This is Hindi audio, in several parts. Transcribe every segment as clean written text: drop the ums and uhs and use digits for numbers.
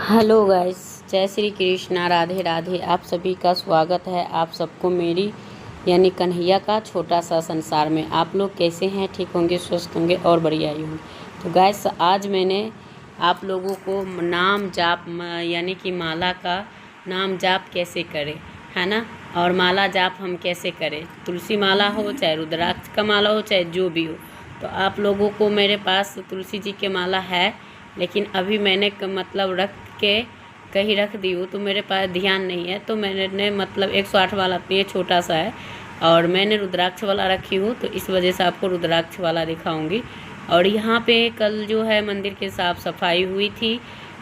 हेलो गाइस, जय श्री कृष्णा, राधे राधे। आप सभी का स्वागत है। आप सबको मेरी यानी कन्हैया का छोटा सा संसार में। आप लोग कैसे हैं? ठीक होंगे, स्वस्थ होंगे और बढ़िया ही होंगे। तो गाइस, आज मैंने आप लोगों को नाम जाप यानी कि माला का नाम जाप कैसे करें, है ना, और माला जाप हम कैसे करें। तुलसी माला हो, चाहे रुद्राक्ष का माला हो, चाहे जो भी हो। तो आप लोगों को मेरे पास तुलसी जी के माला है, लेकिन अभी मैंने मतलब रख के कहीं रख दी हूँ, तो मेरे पास ध्यान नहीं है। तो मैंने मतलब 108 वाला ये छोटा सा है, और मैंने रुद्राक्ष वाला रखी हूँ, तो इस वजह से आपको रुद्राक्ष वाला दिखाऊंगी। और यहाँ पे कल जो है मंदिर के साफ़ सफाई हुई थी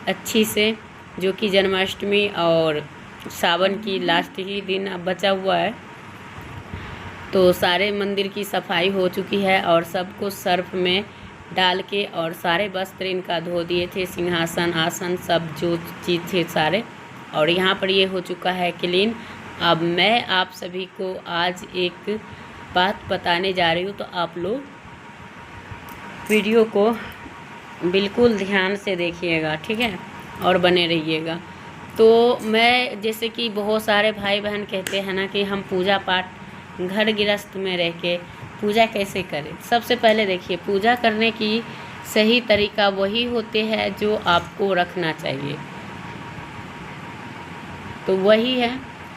अच्छी से, जो कि जन्माष्टमी और सावन की लास्ट ही दिन अब बचा हुआ है। तो सारे मंदिर की सफाई हो चुकी है और सबको सर्फ में डाल के और सारे वस्त्र इनका धो दिए थे, सिंहासन आसन सब जो चीज़ थे सारे। और यहाँ पर ये हो चुका है क्लीन। अब मैं आप सभी को आज एक बात बताने जा रही हूँ, तो आप लोग वीडियो को बिल्कुल ध्यान से देखिएगा, ठीक है, और बने रहिएगा। तो मैं जैसे कि बहुत सारे भाई बहन कहते हैं ना कि हम पूजा पाठ घर गृहस्थ में रह के पूजा कैसे करें। सबसे पहले देखिए, पूजा करने की सही तरीका वही होते हैं जो आपको रखना चाहिए, तो वही है।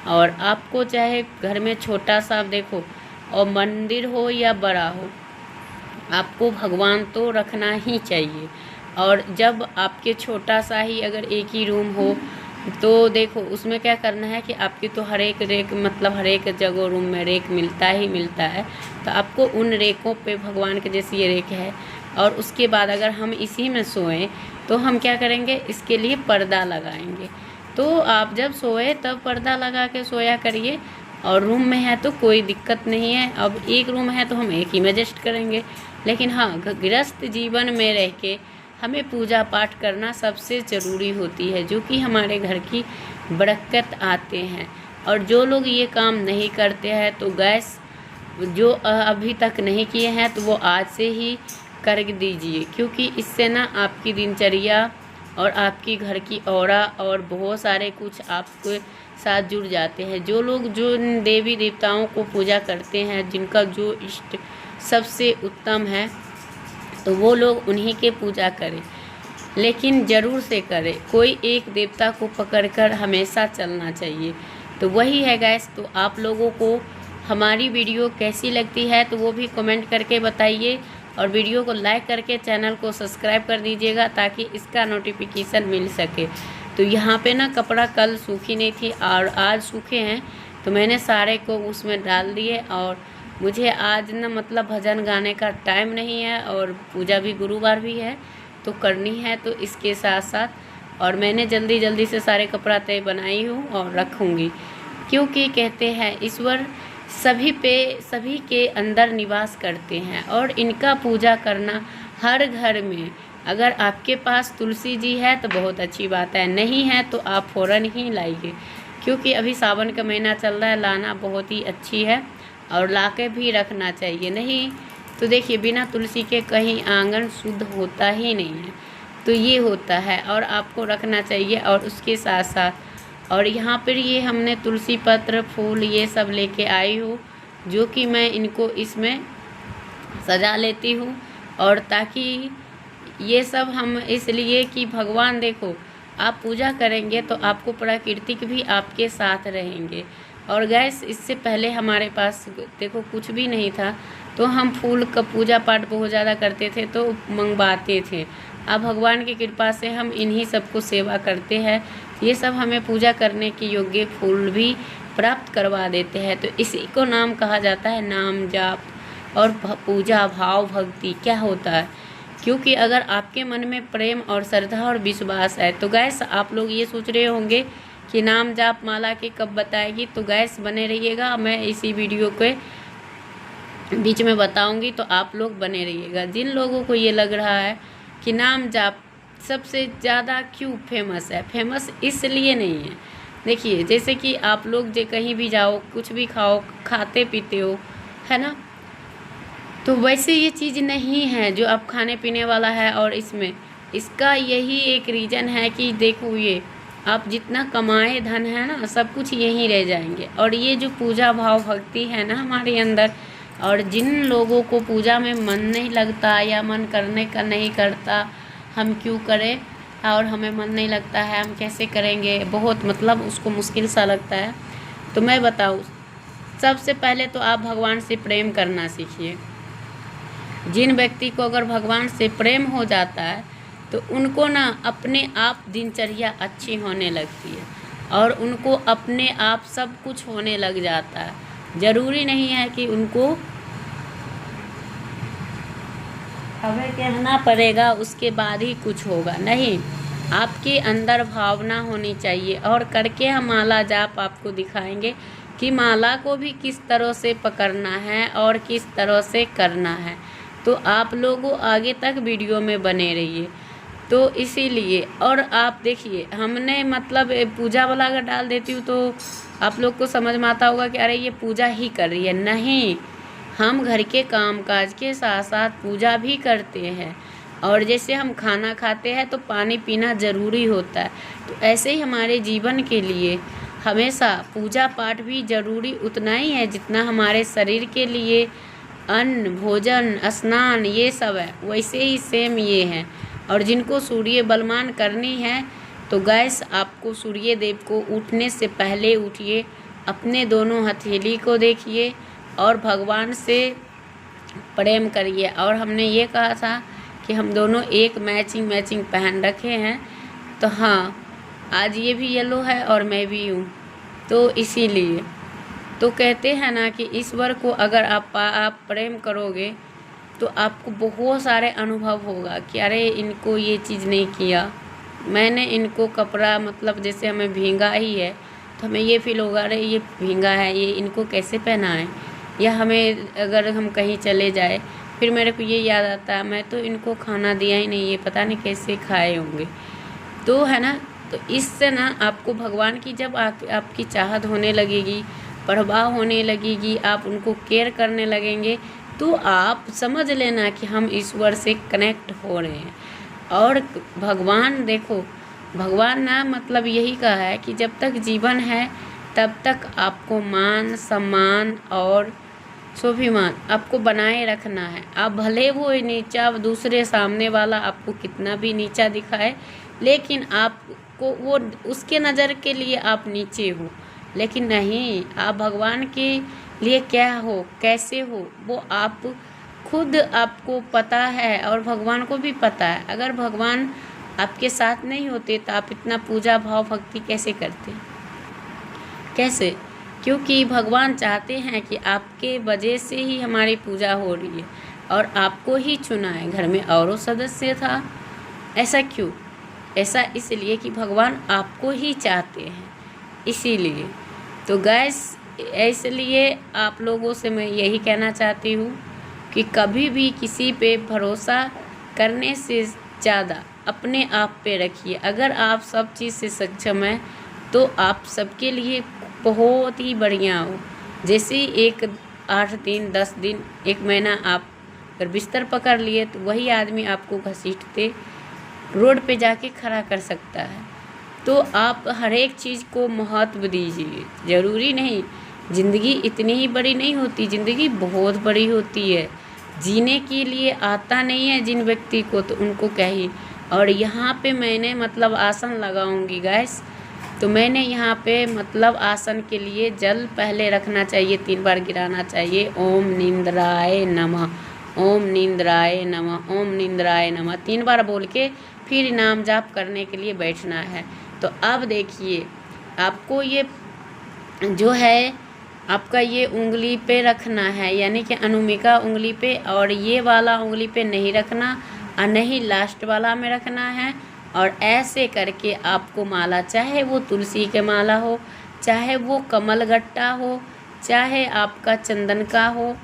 और आपको चाहे घर में छोटा सा देखो, और मंदिर हो या बड़ा हो, आपको भगवान तो रखना ही चाहिए। और जब आपके छोटा सा ही अगर एक ही रूम हो, तो देखो उसमें क्या करना है कि आपकी तो हर एक रेक मतलब हर एक जगह रूम में रेक मिलता ही मिलता है। तो आपको उन रेकों पे भगवान के जैसी ये रेक है, और उसके बाद अगर हम इसी में सोएं तो हम क्या करेंगे, इसके लिए पर्दा लगाएंगे। तो आप जब सोए तब पर्दा लगा के सोया करिए। और रूम में है तो कोई दिक्कत नहीं है। अब एक रूम है तो हम एक ही में एडजस्ट करेंगे, लेकिन हाँ, गृहस्थ जीवन में रह के हमें पूजा पाठ करना सबसे ज़रूरी होती है, जो कि हमारे घर की बरकत आते हैं। और जो लोग ये काम नहीं करते हैं, तो गैस जो अभी तक नहीं किए हैं तो वो आज से ही कर दीजिए, क्योंकि इससे ना आपकी दिनचर्या और आपकी घर की औरा और बहुत सारे कुछ आपके साथ जुड़ जाते हैं। जो लोग जो देवी देवताओं को पूजा करते हैं, जिनका जो इष्ट सबसे उत्तम है, तो वो लोग उन्हीं के पूजा करें, लेकिन ज़रूर से करें। कोई एक देवता को पकड़कर हमेशा चलना चाहिए। तो वही है गैस। तो आप लोगों को हमारी वीडियो कैसी लगती है तो वो भी कमेंट करके बताइए, और वीडियो को लाइक करके चैनल को सब्सक्राइब कर दीजिएगा, ताकि इसका नोटिफिकेशन मिल सके। तो यहाँ पे ना कपड़ा कल सूखी नहीं थी और आज सूखे हैं, तो मैंने सारे को उसमें डाल दिए। और मुझे आज ना मतलब भजन गाने का टाइम नहीं है, और पूजा भी गुरुवार भी है तो करनी है, तो इसके साथ साथ और मैंने जल्दी जल्दी से सारे कपड़ा तय बनाई हूँ और रखूँगी, क्योंकि कहते हैं ईश्वर सभी के अंदर निवास करते हैं, और इनका पूजा करना हर घर में। अगर आपके पास तुलसी जी है तो बहुत अच्छी बात है, नहीं है तो आप फ़ौरन ही लाइए, क्योंकि अभी सावन का महीना चल रहा है, लाना बहुत ही अच्छी है और ला के भी रखना चाहिए। नहीं तो देखिए, बिना तुलसी के कहीं आंगन शुद्ध होता ही नहीं है, तो ये होता है और आपको रखना चाहिए। और उसके साथ साथ और यहाँ पर ये हमने तुलसी पत्र फूल ये सब लेके आई हूँ, जो कि मैं इनको इसमें सजा लेती हूँ। और ताकि ये सब हम इसलिए कि भगवान देखो, आप पूजा करेंगे तो आपको प्राकृतिक भी आपके साथ रहेंगे। और गैस, इससे पहले हमारे पास देखो कुछ भी नहीं था, तो हम फूल का पूजा पाठ बहुत ज़्यादा करते थे तो मंगवाते थे। अब भगवान की कृपा से हम इन्हीं सबको सेवा करते हैं, ये सब हमें पूजा करने के योग्य फूल भी प्राप्त करवा देते हैं। तो इसी को नाम कहा जाता है नाम जाप और पूजा भाव भक्ति। क्या होता है, क्योंकि अगर आपके मन में प्रेम और श्रद्धा और विश्वास है, तो गैस आप लोग ये सोच रहे होंगे कि नाम जाप माला के कब बताएगी, तो गैस बने रहिएगा, मैं इसी वीडियो के बीच में बताऊंगी, तो आप लोग बने रहिएगा। जिन लोगों को ये लग रहा है कि नाम जाप सबसे ज़्यादा क्यों फेमस है, फेमस इसलिए नहीं है। देखिए, जैसे कि आप लोग जो कहीं भी जाओ, कुछ भी खाओ, खाते पीते हो, है ना, तो वैसे ये चीज़ नहीं है जो अब खाने पीने वाला है। और इसमें इसका यही एक रीज़न है कि देखो, ये आप जितना कमाए धन है ना, सब कुछ यहीं रह जाएंगे। और ये जो पूजा भाव भक्ति है ना हमारे अंदर, और जिन लोगों को पूजा में मन नहीं लगता या मन करने का नहीं करता, हम क्यों करें, और हमें मन नहीं लगता है हम कैसे करेंगे, बहुत मतलब उसको मुश्किल सा लगता है। तो मैं बताऊँ, सबसे पहले तो आप भगवान से प्रेम करना सीखिए। जिन व्यक्ति को अगर भगवान से प्रेम हो जाता है तो उनको ना अपने आप दिनचर्या अच्छी होने लगती है, और उनको अपने आप सब कुछ होने लग जाता है। ज़रूरी नहीं है कि उनको हमें कहना पड़ेगा उसके बाद ही कुछ होगा, नहीं, आपके अंदर भावना होनी चाहिए। और करके हम माला जाप आपको दिखाएंगे कि माला को भी किस तरह से पकड़ना है और किस तरह से करना है। तो आप लोगों आगे तक वीडियो में बने रहिए। तो इसीलिए, और आप देखिए, हमने मतलब पूजा वाला अगर डाल देती हूँ तो आप लोग को समझ में आता होगा कि अरे ये पूजा ही कर रही है। नहीं, हम घर के कामकाज के साथ साथ पूजा भी करते हैं। और जैसे हम खाना खाते हैं तो पानी पीना ज़रूरी होता है, तो ऐसे ही हमारे जीवन के लिए हमेशा पूजा पाठ भी ज़रूरी उतना ही है जितना हमारे शरीर के लिए अन्न, भोजन, स्नान ये सब है, वैसे ही सेम ये है। और जिनको सूर्य बलमान करनी है तो गैस आपको सूर्य देव को उठने से पहले उठिए, अपने दोनों हथेली को देखिए और भगवान से प्रेम करिए। और हमने ये कहा था कि हम दोनों एक मैचिंग पहन रखे हैं, तो हाँ, आज ये भी येलो है और मैं भी हूँ, तो इसीलिए तो कहते हैं ना कि ईश्वर को अगर आप प्रेम करोगे तो आपको बहुत सारे अनुभव होगा कि अरे इनको ये चीज़ नहीं किया, मैंने इनको कपड़ा मतलब जैसे हमें भींगा ही है तो हमें ये फील होगा अरे ये भींगा है, ये इनको कैसे पहना है। या हमें अगर हम कहीं चले जाए फिर मेरे को ये याद आता है मैं तो इनको खाना दिया ही नहीं, ये पता नहीं कैसे खाए होंगे। तो है ना, तो इससे ना आपको भगवान की जब आपकी चाहत होने लगेगी, परवाह होने लगेगी, आप उनको केयर करने लगेंगे, तो आप समझ लेना कि हम ईश्वर से कनेक्ट हो रहे हैं। और भगवान देखो, भगवान ना मतलब यही कहा है कि जब तक जीवन है तब तक आपको मान सम्मान और स्वाभिमान आपको बनाए रखना है। आप भले वो नीचा दूसरे सामने वाला आपको कितना भी नीचा दिखाए, लेकिन आपको वो उसके नज़र के लिए आप नीचे हो, लेकिन नहीं, आप भगवान के लिए क्या हो, कैसे हो, वो आप खुद आपको पता है और भगवान को भी पता है। अगर भगवान आपके साथ नहीं होते तो आप इतना पूजा भाव भक्ति कैसे करते, कैसे? क्योंकि भगवान चाहते हैं कि आपके वजह से ही हमारी पूजा हो रही है और आपको ही चुना है। घर में औरों सदस्य था, ऐसा क्यों? ऐसा इसलिए कि भगवान आपको ही चाहते हैं, इसीलिए। तो गैस, इसलिए आप लोगों से मैं यही कहना चाहती हूँ कि कभी भी किसी पे भरोसा करने से ज़्यादा अपने आप पे रखिए। अगर आप सब चीज़ से सक्षम हैं तो आप सबके लिए बहुत ही बढ़िया हो। जैसे एक 8 दिन 10 दिन 1 महीना आप अगर बिस्तर पकड़ लिए तो वही आदमी आपको घसीटते रोड पे जाके खड़ा कर सकता है। तो आप हर एक चीज़ को महत्व दीजिए। ज़रूरी नहीं, ज़िंदगी इतनी ही बड़ी नहीं होती, ज़िंदगी बहुत बड़ी होती है। जीने के लिए आता नहीं है जिन व्यक्ति को, तो उनको कहिए। और यहाँ पे मैंने मतलब आसन लगाऊंगी गैस, तो मैंने यहाँ पे मतलब आसन के लिए जल पहले रखना चाहिए, 3 बार गिराना चाहिए। ओम नींद्राय नमः, ओम नींद्राय नमः, ओम नींद्राय नमः 3 बार बोल के फिर नाम जाप करने के लिए बैठना है। तो अब देखिए, आपको ये जो है आपका ये उंगली पे रखना है, यानी कि अनुमिका उंगली पे, और ये वाला उंगली पे नहीं रखना और नहीं लास्ट वाला में रखना है। और ऐसे करके आपको माला, चाहे वो तुलसी के माला हो, चाहे वो कमल गट्टा हो, चाहे आपका चंदन का हो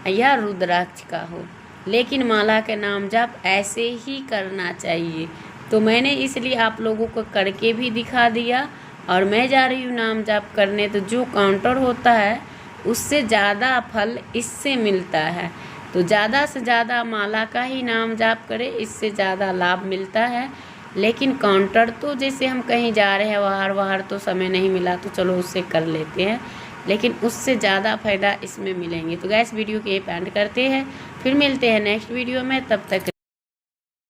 या रुद्राक्ष का हो, लेकिन माला के नाम जाप ऐसे ही करना चाहिए। तो मैंने इसलिए आप लोगों को करके भी दिखा दिया। और मैं जा रही हूँ नाम जाप करने, तो जो काउंटर होता है उससे ज़्यादा फल इससे मिलता है। तो ज़्यादा से ज़्यादा माला का ही नाम जाप करें, इससे ज़्यादा लाभ मिलता है। लेकिन काउंटर तो जैसे हम कहीं जा रहे हैं बाहर तो समय नहीं मिला तो चलो उससे कर लेते हैं, लेकिन उससे ज़्यादा फ़ायदा इसमें मिलेंगे। तो गैस वीडियो के एंड करते हैं, फिर मिलते हैं नेक्स्ट वीडियो में, तब तक